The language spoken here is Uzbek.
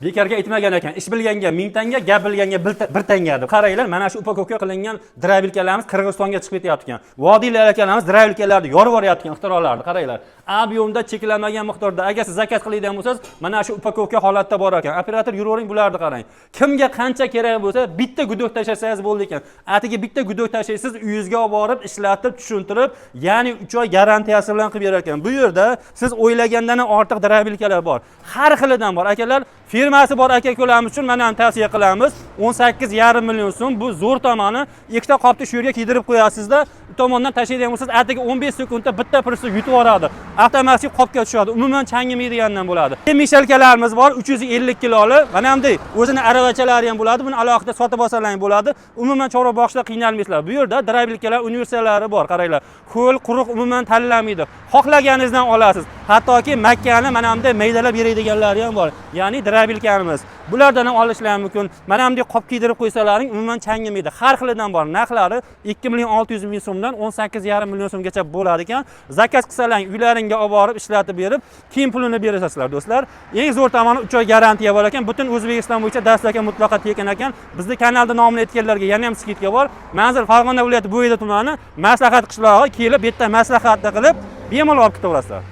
Bekarga aytmagan ekan, ish bilganga 1000 tanga, gap bilganga 1 tanga deb. Qaranglar, mana shu upakovka qilingan drabilkalarimiz Qirg'izistonga chiqib ketyapti ekan. Vodiylar akalarimiz drabilkalarni yorib yuboryapti ekan, ixtirolarni qaranglar. Ob'yomda cheklanmagan miqdorda agar siz zakaz qiladigan bo'lsangiz, mana shu upakovka holatda bor ekan. Operator yuravering, bularni qarang. Kimga qancha kerak bo'lsa, bitta gudok tashlasangiz bo'ldi ekan. Atiga bitta gudok tashlaysiz, uyingizga olib borib, ishlatib, tushuntirib, ya'ni 3 oy garantiyasi bilan qilib berar ekan. Bu yerda siz o'ylagandan ortiq drabilkalar bor. Har xilidan bor akalar. Firmasi bor aka-ukalarimiz uchun mana ham tavsiya qilamiz. 18,5 million so'm bu zo'r tomoni. Ikkita qopni shu yerga kiydirib qo'yasizda, u tomondan tashlaydigan bo'lsangiz, atiga 15 sekundda bitta pirsni yutib yuboradi. Avtomatik qopga tushadi. Umuman changimaydigandan bo'ladi. Mishalkalarimiz bor, 350 kiloli. Mana bunday o'zini aravachalari ham bo'ladi. Buni alohida sotib olsalaring bo'ladi. Umuman chorva boshida qiynalmaysizlar. Bu yerda drabilkalar universallari bor, qaranglar. Ko'l, quruq umuman tanlamaydi. Xohlaganingizdan olasiz. Hattoki Makkani mana bunday maydalab beradiganlari ham bor. Ya'ni drabilkanimiz. Bulardan ham olishlari mumkin. Mana bunday qop kiydirib qo'ysalaring umuman changimaydi. Har xilidan bor. Narxlari 2,600,000 so'mdan 18,5 million so'mgacha bo'ladi ekan. Zakaz qilsalaring, uylaringga olib borib ishlatib berib, keyin pulini berasizlar, do'stlar. Eng zo'r tomoni 3 oy garantiya bor ekan. Butun O'zbekiston bo'yicha dastlabki mutlaqo tekin ekan. Bizning kanalda nomini aytganlarga yana ham skidka bor. Manzil Farg'ona viloyati Bo'yida tumani, Maslahat qishlog'i kelib, bitta maslahatni qilib, bemalol olib ketaverasizlar.